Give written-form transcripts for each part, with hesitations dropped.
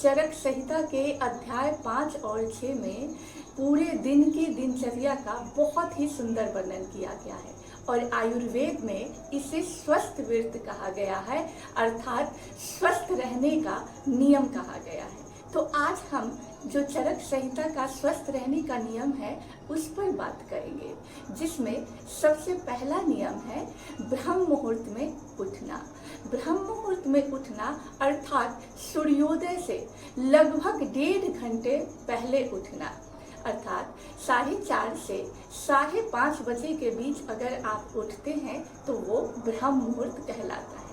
चरक संहिता के अध्याय 5 और 6 में पूरे दिन की दिनचर्या का बहुत ही सुंदर वर्णन किया गया है और आयुर्वेद में इसे स्वस्थ व्रत कहा गया है, अर्थात स्वस्थ रहने का नियम कहा गया है। तो आज हम जो चरक संहिता का स्वस्थ रहने का नियम है उस पर बात करेंगे, जिसमें सबसे पहला नियम है ब्रह्म मुहूर्त में उठना। ब्रह्म मुहूर्त में उठना अर्थात सूर्योदय से लगभग 1.5 घंटे पहले उठना, अर्थात 4:30 से 5:30 बजे के बीच अगर आप उठते हैं तो वो ब्रह्म मुहूर्त कहलाता है।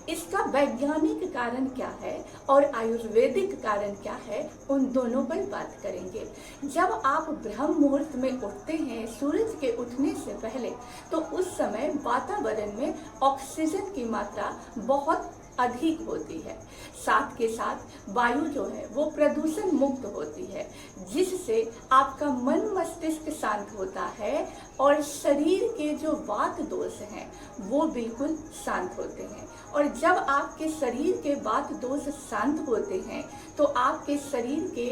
इसका वैज्ञानिक कारण क्या है और आयुर्वेदिक कारण क्या है, उन दोनों पर बात करेंगे। जब आप ब्रह्म मुहूर्त में उठते हैं सूरज के उठने से पहले, तो उस समय वातावरण में ऑक्सीजन की मात्रा बहुत अधिक होती है, साथ के साथ वायु जो है वो प्रदूषण मुक्त होती है, जिससे आपका मन मस्तिष्क शांत होता है और शरीर के जो वात दोष हैं वो बिल्कुल शांत होते हैं। और जब आपके शरीर के वात दोष शांत होते हैं तो आपके शरीर के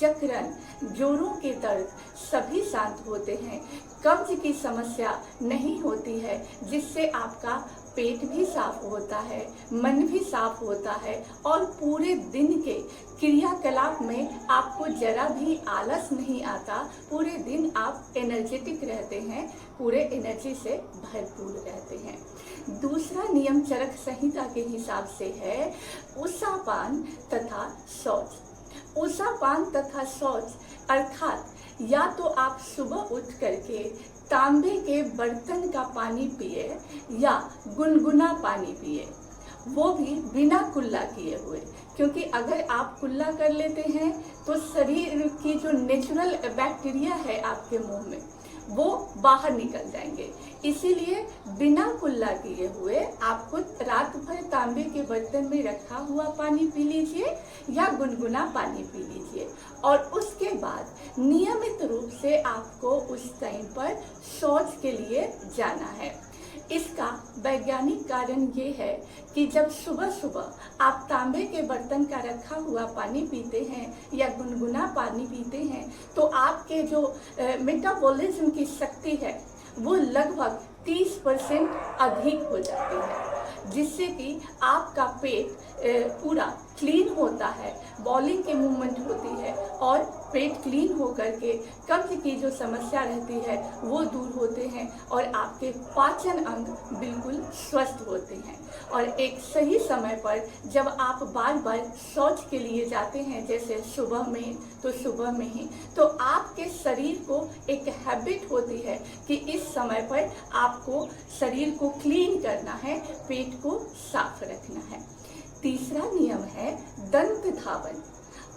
जकड़न, जोड़ों के दर्द सभी शांत होते हैं, कब्ज की समस्या नहीं होती है, जिससे आपका पेट भी साफ होता है, मन भी साफ होता है और पूरे दिन के क्रियाकलाप में आपको जरा भी आलस नहीं आता। पूरे दिन आप एनर्जेटिक रहते हैं, पूरे एनर्जी से भरपूर रहते हैं। दूसरा नियम चरक संहिता के हिसाब से है उषापान तथा शौच। उषापान तथा शौच अर्थात या तो आप सुबह उठ करके तांबे के बर्तन का पानी पिए या गुनगुना पानी पिए, वो भी बिना कुल्ला किए हुए, क्योंकि अगर आप कुल्ला कर लेते हैं तो शरीर की जो नेचुरल बैक्टीरिया है आपके मुंह में वो बाहर निकल जाएंगे। इसीलिए बिना कुल्ला किए हुए आपको रात भर तांबे के बर्तन में रखा हुआ पानी पी लीजिए या गुनगुना पानी पी लीजिए और उसके बाद नियमित रूप से आपको उस टाइम पर शौच के लिए जाना है। इसका वैज्ञानिक कारण ये है कि जब सुबह सुबह आप तांबे के बर्तन का रखा हुआ पानी पीते हैं या गुनगुना पानी पीते हैं तो आपके जो मेटाबॉलिज्म की शक्ति है वो लगभग 30% अधिक हो जाती है, जिससे कि आपका पेट पूरा क्लीन होता है, बॉलिंग की मूवमेंट होती है और पेट क्लीन होकर के कब्ज की जो समस्या रहती है वो दूर होते हैं और आपके पाचन अंग बिल्कुल स्वस्थ होते हैं। और एक सही समय पर जब आप बार बार शौच के लिए जाते हैं, जैसे सुबह में तो सुबह में ही, तो आपके शरीर को एक हैबिट होती है कि इस समय पर आपको शरीर को क्लीन करना है, पेट को साफ रखना है। तीसरा नियम है दंत धावन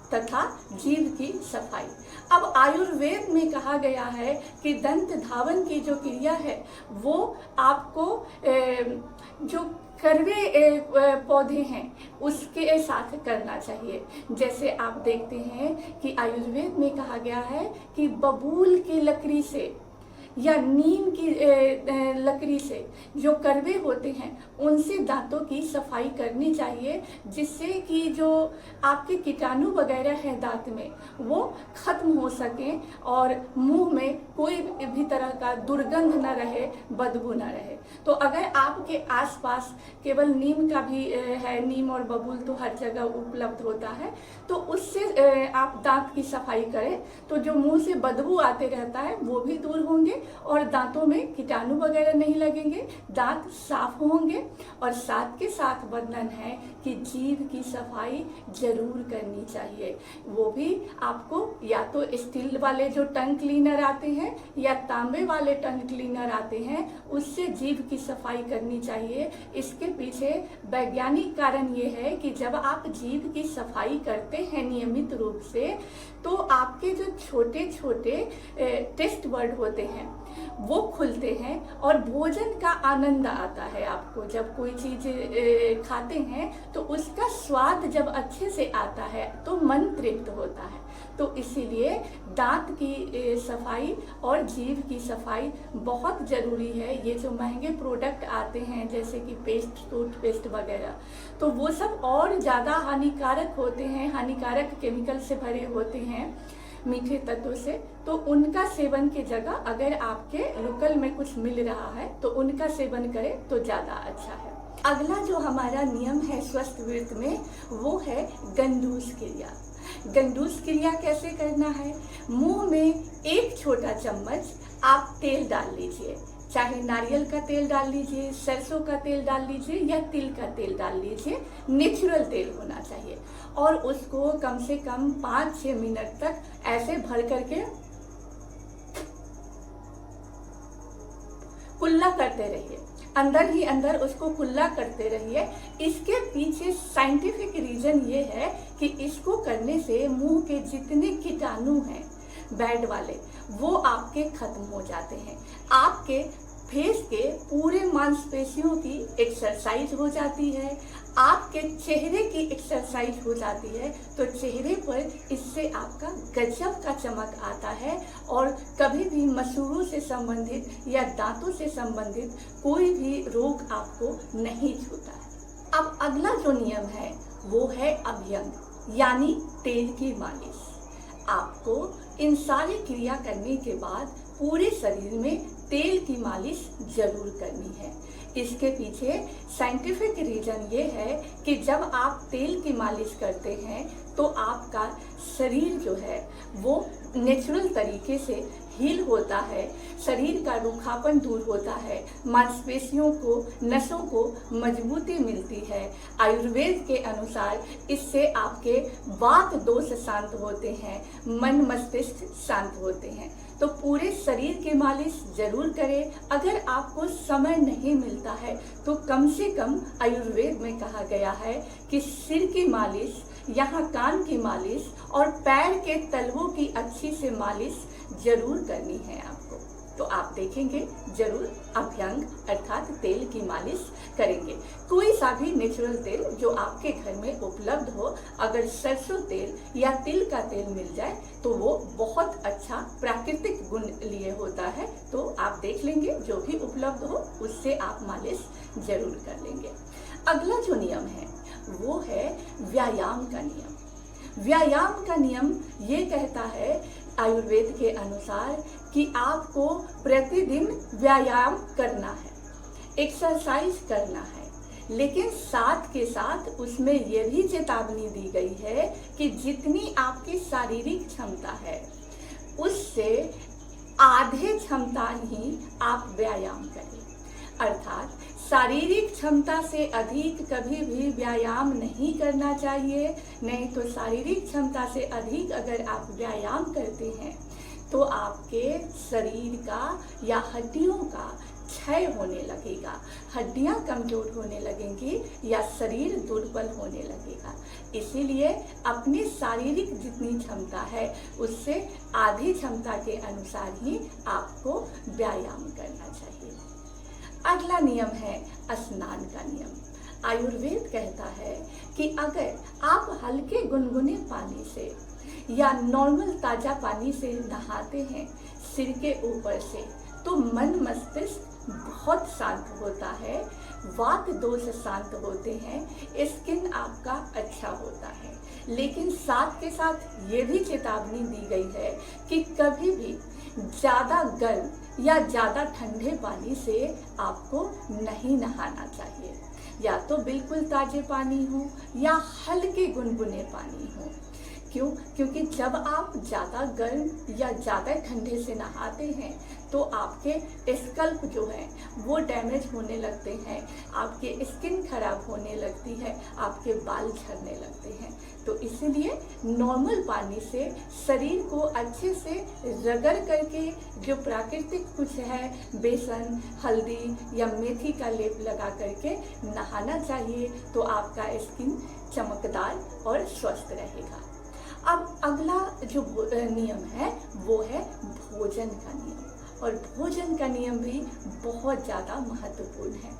तथा जीभ की सफाई। अब आयुर्वेद में कहा गया है कि दंत धावन की जो क्रिया है वो आपको जो कड़वे पौधे हैं उसके साथ करना चाहिए। जैसे आप देखते हैं कि आयुर्वेद में कहा गया है कि बबूल की लकड़ी से या नीम की लकड़ी से जो कड़वे होते हैं उनसे दांतों की सफाई करनी चाहिए, जिससे कि जो आपके कीटाणु वगैरह हैं दांत में वो खत्म हो सकें और मुंह में कोई भी तरह का दुर्गंध न रहे, बदबू न रहे। तो अगर आपके आसपास केवल नीम का भी है, नीम और बबूल तो हर जगह उपलब्ध होता है, तो उससे आप दांत की सफाई करें तो जो मुंह से बदबू आते रहता है वो भी दूर होंगे और दांतों में कीटाणु वगैरह नहीं लगेंगे, दांत साफ होंगे। और साथ के साथ वर्णन है कि जीभ की सफाई जरूर करनी चाहिए। वो भी आपको या तो स्टील वाले जो टंग क्लीनर आते हैं या तांबे वाले टंग क्लीनर आते हैं, उससे जीभ की सफाई करनी चाहिए। इसके पीछे वैज्ञानिक कारण ये है कि जब आप जीभ की सफाई करते हैं नियमित रूप से, तो आपके जो छोटे छोटे टेस्ट बर्ड होते हैं वो खुलते हैं और भोजन का आनंद आता है। आपको जब कोई चीज खाते हैं तो उसका स्वाद जब अच्छे से आता है तो मन तृप्त होता है। तो इसीलिए दांत की सफाई और जीभ की सफाई बहुत ज़रूरी है। ये जो महंगे प्रोडक्ट आते हैं जैसे कि पेस्ट, टूथपेस्ट वगैरह, तो वो सब और ज़्यादा हानिकारक होते हैं, हानिकारक केमिकल से भरे होते हैं, मीठे तत्वों से। तो उनका सेवन की जगह अगर आपके लोकल में कुछ मिल रहा है तो उनका सेवन करें तो ज़्यादा अच्छा है। अगला जो हमारा नियम है स्वस्थ व्रत में वो है गंडूस क्रिया। गंडूस क्रिया कैसे करना है? मुंह में एक छोटा चम्मच आप तेल डाल लीजिए, चाहे नारियल का तेल डाल लीजिए, सरसों का तेल डाल लीजिए या तिल का तेल डाल लीजिए, नेचुरल तेल होना चाहिए। और उसको कम से कम 5-6 मिनट तक ऐसे भर करके कुल्ला करते रहिए, अंदर ही अंदर उसको कुल्ला करते रहिए। इसके पीछे साइंटिफिक रीजन ये है कि इसको करने से मुंह के जितने कीटाणु हैं बैड वाले, वो आपके खत्म हो जाते हैं। आपके फेस के पूरे मांसपेशियों की एक्सरसाइज हो जाती है, आपके चेहरे की एक्सरसाइज हो जाती है। तो चेहरे पर इससे आपका गजब का चमक आता है और कभी भी मसूड़ों से संबंधित या दांतों से संबंधित कोई भी रोग आपको नहीं छूता है। अब अगला जो नियम है वो है अभ्यंग, यानी तेल की मालिश। आपको इन सारी क्रिया करने के बाद पूरे शरीर में तेल की मालिश जरूर करनी है। इसके पीछे साइंटिफिक रीजन ये है कि जब आप तेल की मालिश करते हैं तो आपका शरीर जो है वो नेचुरल तरीके से हील होता है, शरीर का रूखापन दूर होता है, मांसपेशियों को, नसों को मजबूती मिलती है। आयुर्वेद के अनुसार इससे आपके वात दोष शांत होते हैं, मन मस्तिष्क शांत होते हैं। तो पूरे शरीर की मालिश जरूर करें। अगर आपको समय नहीं मिलता है तो कम से कम आयुर्वेद में कहा गया है कि सिर की मालिश, यहाँ कान की मालिश और पैर के तलवों की अच्छी से मालिश जरूर करनी है आपको। तो आप देखेंगे जरूर अभ्यंग अर्थात तेल की मालिश करेंगे। कोई सा भी नेचुरल तेल जो आपके घर में उपलब्ध हो, अगर सरसों तेल या तिल का तेल मिल जाए तो वो बहुत अच्छा प्राकृतिक गुण लिए होता है। तो आप देख लेंगे जो भी उपलब्ध हो उससे आप मालिश जरूर कर लेंगे। अगला जो नियम है वो है व्यायाम का नियम। व्यायाम का नियम ये कहता है आयुर्वेद के अनुसार कि आपको प्रतिदिन व्यायाम करना है, एक्सरसाइज करना है, लेकिन साथ के साथ उसमें यह भी चेतावनी दी गई है कि जितनी आपकी शारीरिक क्षमता है उससे आधे क्षमता ही आप व्यायाम करें। अर्थात शारीरिक क्षमता से अधिक कभी भी व्यायाम नहीं करना चाहिए। नहीं तो शारीरिक क्षमता से अधिक अगर आप व्यायाम करते हैं तो आपके शरीर का या हड्डियों का क्षय होने लगेगा, हड्डियां कमजोर होने लगेंगी या शरीर दुर्बल होने लगेगा। इसीलिए अपनी शारीरिक जितनी क्षमता है उससे आधी क्षमता के अनुसार ही आपको व्यायाम करना चाहिए। अगला नियम है स्नान का नियम। आयुर्वेद कहता है कि अगर आप हल्के गुनगुने पानी से या नॉर्मल ताजा पानी से नहाते हैं सिर के ऊपर से तो मन मस्तिष्क बहुत शांत होता है, वात दोष शांत होते हैं, स्किन आपका अच्छा होता है। लेकिन साथ के साथ ये भी चेतावनी दी गई है कि कभी भी ज़्यादा गर्म या ज़्यादा ठंडे पानी से आपको नहीं नहाना चाहिए। या तो बिल्कुल ताजे पानी हो या हल्के गुनगुने पानी हो। क्यों? क्योंकि जब आप ज़्यादा गर्म या ज़्यादा ठंडे से नहाते हैं तो आपके स्कल्प जो है वो डैमेज होने लगते हैं, आपके स्किन खराब होने लगती है, आपके बाल झड़ने लगते हैं। तो इसलिए नॉर्मल पानी से शरीर को अच्छे से रगड़ करके जो प्राकृतिक कुछ है, बेसन, हल्दी या मेथी का लेप लगा करके नहाना चाहिए। तो आपका स्किन चमकदार और स्वस्थ रहेगा। अब अगला जो नियम है वो है भोजन का नियम। और भोजन का नियम भी बहुत ज़्यादा महत्वपूर्ण है।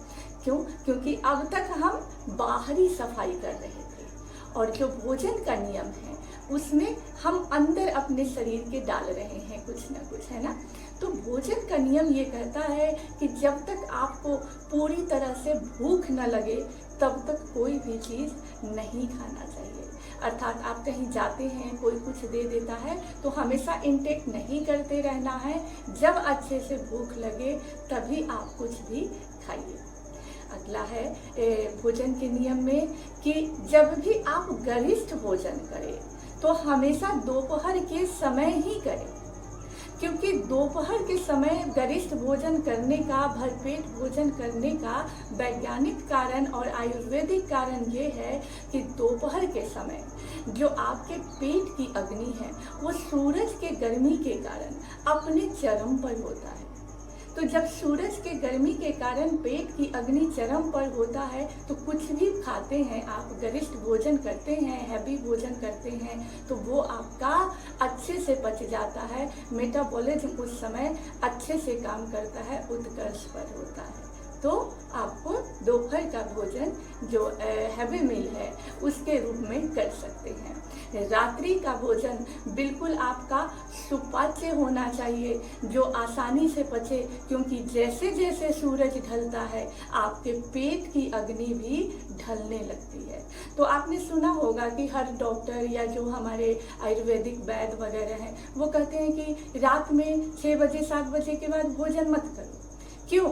क्यों? क्योंकि अब तक हम बाहरी सफाई कर रहे थे और जो भोजन का नियम है उसमें हम अंदर अपने शरीर के डाल रहे हैं कुछ ना कुछ, है ना। तो भोजन का नियम ये कहता है कि जब तक आपको पूरी तरह से भूख न लगे तब तक कोई भी चीज़ नहीं खाना चाहिए। अर्थात आप कहीं जाते हैं, कोई कुछ दे देता है तो हमेशा इनटेक नहीं करते रहना है। जब अच्छे से भूख लगे तभी आप कुछ भी खाइए। अगला है भोजन के नियम में कि जब भी आप गरिष्ठ भोजन करें तो हमेशा दोपहर के समय ही करें, क्योंकि दोपहर के समय गरिष्ठ भोजन करने का, भरपेट भोजन करने का वैज्ञानिक कारण और आयुर्वेदिक कारण ये है कि दोपहर के समय जो आपके पेट की अग्नि है वो सूरज के गर्मी के कारण अपने चरम पर होता है। तो जब सूरज के गर्मी के कारण पेट की अग्नि चरम पर होता है तो कुछ भी खाते हैं आप, गरिष्ठ भोजन करते हैं, हैवी भोजन करते हैं, तो वो आपका अच्छे से पच जाता है। मेटाबॉलिज्म उस समय अच्छे से काम करता है, उत्कर्ष पर होता है। तो आपको दोपहर का भोजन जो हैवी मील है उसके रूप में कर सकते हैं। रात्रि का भोजन बिल्कुल आपका सुपाच्य होना चाहिए, जो आसानी से पचे, क्योंकि जैसे जैसे सूरज ढलता है आपके पेट की अग्नि भी ढलने लगती है। तो आपने सुना होगा कि हर डॉक्टर या जो हमारे आयुर्वेदिक वैद्य वगैरह हैं वो कहते हैं कि रात में 6 बजे 7 बजे के बाद भोजन मत करो। क्यों?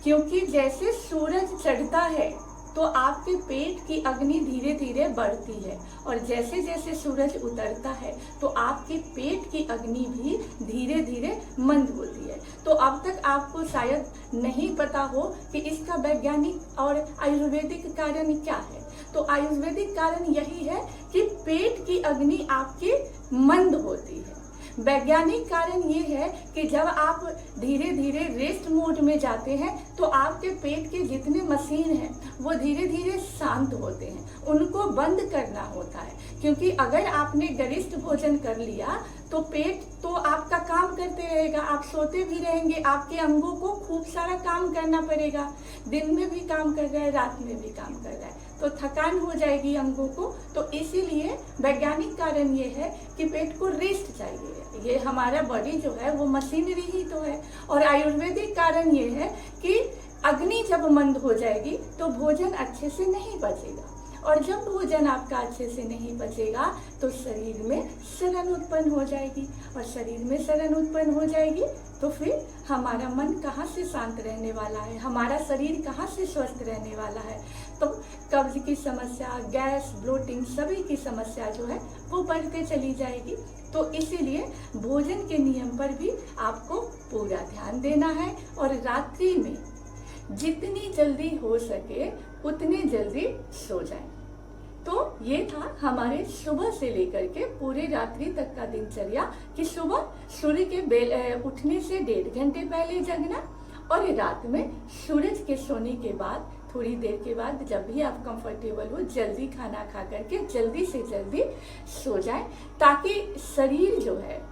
क्योंकि जैसे सूरज चढ़ता है तो आपके पेट की अग्नि धीरे धीरे बढ़ती है और जैसे जैसे सूरज उतरता है तो आपके पेट की अग्नि भी धीरे धीरे मंद होती है। तो अब तक आपको शायद नहीं पता हो कि इसका वैज्ञानिक और आयुर्वेदिक कारण क्या है। तो आयुर्वेदिक कारण यही है कि पेट की अग्नि आपकी मंद होती है। वैज्ञानिक कारण ये है कि जब आप धीरे धीरे रेस्ट मोड में जाते हैं तो आपके पेट के जितने मशीन हैं वो धीरे धीरे शांत होते हैं, उनको बंद करना होता है। क्योंकि अगर आपने गरिष्ठ भोजन कर लिया तो पेट तो आपका काम करते रहेगा, आप सोते भी रहेंगे, आपके अंगों को खूब सारा काम करना पड़ेगा। दिन में भी काम कर रहा है, रात में भी काम कर रहा है, तो थकान हो जाएगी अंगों को। तो इसीलिए वैज्ञानिक कारण ये है कि पेट को रेस्ट चाहिए। ये हमारा बॉडी जो है वो मशीनरी ही तो है। और आयुर्वेदिक कारण ये है कि अग्नि जब मंद हो जाएगी तो भोजन अच्छे से नहीं पचेगा, और जब भोजन आपका अच्छे से नहीं पचेगा तो शरीर में सड़न उत्पन्न हो जाएगी, और शरीर में सड़न उत्पन्न हो जाएगी तो फिर हमारा मन कहाँ से शांत रहने वाला है, हमारा शरीर कहाँ से स्वस्थ रहने वाला है। तो कब्ज की समस्या, गैस, ब्लोटिंग, सभी की समस्या जो है वो बढ़ते चली जाएगी। तो इसीलिए भोजन के नियम पर भी आपको पूरा ध्यान देना है, और रात्रि में जितनी जल्दी हो सके उतनी जल्दी सो जाएं। तो ये था हमारे सुबह से लेकर के पूरी रात्रि तक का दिनचर्या कि सुबह सूर्य के उठने से 1.5 घंटे पहले जगना, और रात में सूरज के सोने के बाद थोड़ी देर के बाद जब भी आप कंफर्टेबल हो जल्दी खाना खा करके जल्दी से जल्दी सो जाएं, ताकि शरीर जो है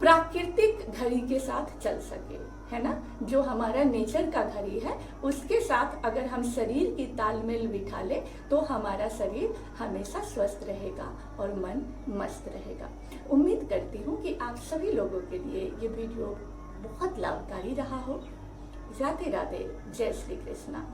प्राकृतिक घड़ी के साथ चल सके, है ना। जो हमारा नेचर का घड़ी है उसके साथ अगर हम शरीर की तालमेल बिठा ले तो हमारा शरीर हमेशा स्वस्थ रहेगा और मन मस्त रहेगा। उम्मीद करती हूँ कि आप सभी लोगों के लिए ये वीडियो बहुत लाभकारी रहा हो। राधे राधे, जय श्री कृष्णा।